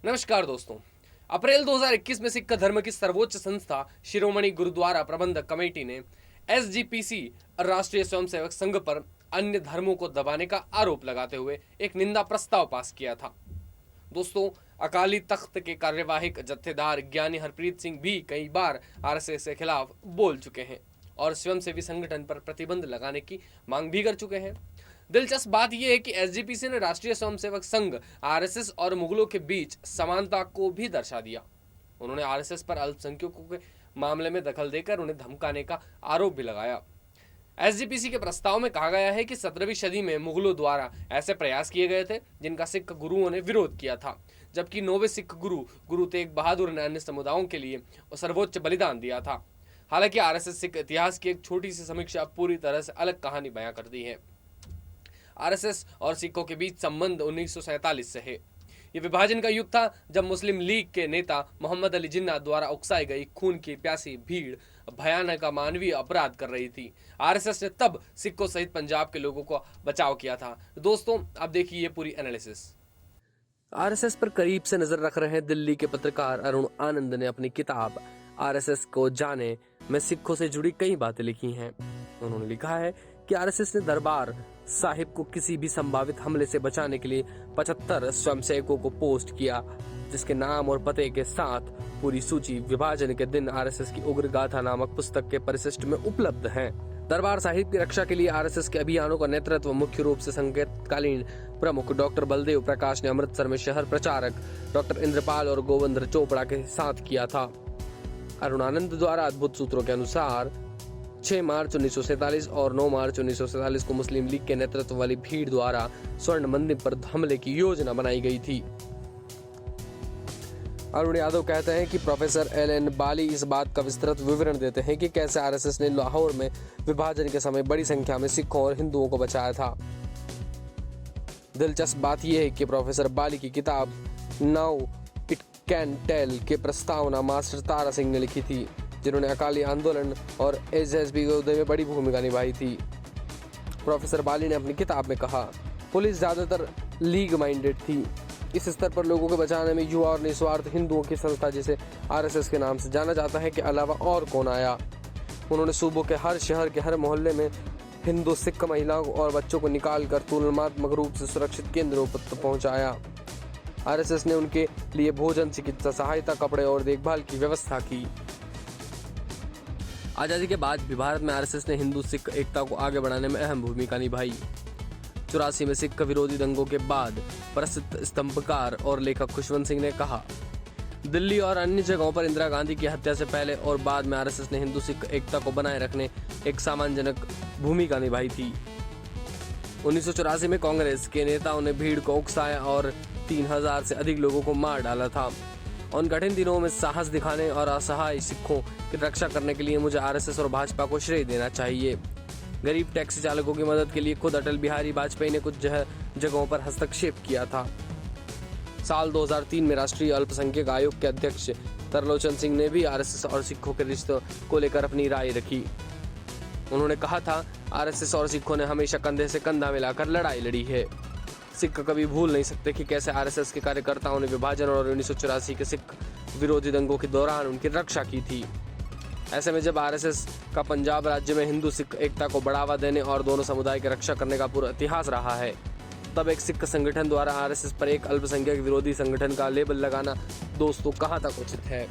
नमस्कार दोस्तों। अप्रैल 2021 में सिख धर्म की सर्वोच्च संस्था शिरोमणि गुरुद्वारा प्रबंधक कमेटी ने एसजीपीसी राष्ट्रीय स्वयंसेवक संघ पर अन्य धर्मों को दबाने का आरोप लगाते हुए एक निंदा प्रस्ताव पास किया था। दोस्तों, अकाली तख्त के कार्यवाहक जत्थेदार ज्ञानी हरप्रीत सिंह भी कई बार आरएसएस के खिलाफ बोल चुके हैं और स्वयंसेवी संगठन पर प्रतिबंध लगाने की मांग भी कर चुके हैं। दिलचस्प बात यह है कि एसजीपीसी ने राष्ट्रीय स्वयंसेवक संघ आरएसएस और मुगलों के बीच समानता को भी दर्शा दिया। उन्होंने आरएसएस पर अल्पसंख्यकों के मामले में दखल देकर उन्हें धमकाने का आरोप भी लगाया। एसजीपीसी के प्रस्ताव में कहा गया है कि 17वीं सदी में मुगलों द्वारा ऐसे प्रयास किए गए थे जिनका सिख गुरुओं ने विरोध किया था, जबकि 9वें सिख गुरु तेग बहादुर ने अन्य समुदायों के लिए सर्वोच्च बलिदान दिया था। हालांकि आरएसएस सिख इतिहास की एक छोटी सी समीक्षा पूरी तरह से अलग कहानी बयां करती है। आरएसएस और सिखों के बीच संबंध 1947 से है। ये विभाजन का युग था जब मुस्लिम लीग के नेता मोहम्मद अली जिन्ना द्वारा उकसाई गई खून की प्यासी भीड़ भयानक मानवीय अपराध कर रही थी। आरएसएस ने तब सिखों सहित पंजाब के लोगों को बचाव किया था। दोस्तों, आप देखिए ये पूरी एनालिसिस। आरएसएस पर करीब से नजर रख रहे दिल्ली के पत्रकार अरुण आनंद ने अपनी किताब आरएसएस को जाने में सिखों से जुड़ी कई बातें लिखी हैं। उन्होंने लिखा है कि आरएसएस ने दरबार साहिब को किसी भी संभावित हमले से बचाने के लिए 75 स्वयंसेवकों को पोस्ट किया, जिसके नाम और पते के साथ पूरी सूची विभाजन के दिन आरएसएस की उग्र गाथा नामक पुस्तक के परिशिष्ट में उपलब्ध है। दरबार साहिब की रक्षा के लिए आरएसएस के अभियानों का नेतृत्व मुख्य रूप से संकेतकालीन प्रमुख डॉक्टर बलदेव प्रकाश ने अमृतसर में शहर प्रचारक डॉक्टर इंद्रपाल और गोविंद चोपड़ा के साथ किया था। अरुण आनंद द्वारा अद्भुत सूत्रों के अनुसार 6 मार्च 1947 और 9 मार्च 1947 को मुस्लिम लीग के नेतृत्व वाली भीड़ द्वारा स्वर्ण मंदिर पर हमले की योजना बनाई गई थी। अरुण यादव कहते हैं कि प्रोफेसर एल.एन. बाली इस बात का विस्तृत विवरण देते हैं कि कैसे आरएसएस ने लाहौर में विभाजन के समय बड़ी संख्या में सिखों और हिंदुओं को बचाया था। दिलचस्प बात यह है कि प्रोफेसर बाली की किताब नाउ इट कैन टेल के प्रस्तावना मास्टर तारा सिंह ने लिखी थी, जिन्होंने अकाली आंदोलन और एसएसबी के उदय में बड़ी भूमिका निभाई थी। प्रोफेसर बाली ने अपनी किताब में कहा, पुलिस ज्यादातर लीग माइंडेड थी। इस स्तर पर लोगों को बचाने में युवा और निस्वार्थ हिंदुओं की संस्था जिसे आरएसएस के नाम से जाना जाता है के अलावा और कौन आया। उन्होंने सूबों के हर शहर के हर मोहल्ले में हिंदू सिख महिलाओं और बच्चों को निकाल कर तुलनात्मक रूप से सुरक्षित केंद्रों पर पहुंचाया। आरएसएस ने उनके लिए भोजन, चिकित्सा सहायता, कपड़े और देखभाल की व्यवस्था की। आजादी के बाद भी भारत में आरएसएस ने हिंदू सिख एकता को आगे बढ़ाने में अहम भूमिका निभाई। 84 में सिख विरोधी दंगों के बाद प्रसिद्ध स्तंभकार और लेखक खुशवंत सिंह ने कहा, दिल्ली और अन्य जगहों पर इंदिरा गांधी की हत्या से पहले और बाद में आरएसएस ने हिंदू सिख एकता को बनाए रखने एक सम्मानजनक भूमिका निभाई थी। 1984 में कांग्रेस के नेताओं ने भीड़ को उकसाया और 3000 से अधिक लोगों को मार डाला था। उन कठिन दिनों में साहस दिखाने और असहाय सिखों की रक्षा करने के लिए मुझे आरएसएस और भाजपा को श्रेय देना चाहिए। गरीब टैक्सी चालकों की मदद के लिए खुद अटल बिहारी वाजपेयी ने कुछ जगहों पर हस्तक्षेप किया था। साल 2003 में राष्ट्रीय अल्पसंख्यक आयोग के अध्यक्ष तरलोचन सिंह ने भी आरएसएस और सिखों के रिश्तों को लेकर अपनी राय रखी। उन्होंने कहा था, आरएसएस और सिखों ने हमेशा कंधे से कंधा मिलाकर लड़ाई लड़ी है। सिख कभी भूल नहीं सकते कि कैसे आरएसएस के कार्यकर्ताओं ने विभाजन और 1984 के सिख विरोधी दंगों के दौरान उनकी रक्षा की थी। ऐसे में जब आरएसएस का पंजाब राज्य में हिंदू सिख एकता को बढ़ावा देने और दोनों समुदाय की रक्षा करने का पूरा इतिहास रहा है, तब एक सिख संगठन द्वारा आरएसएस पर एक अल्पसंख्यक विरोधी संगठन का लेबल लगाना दोस्तों कहां तक उचित है।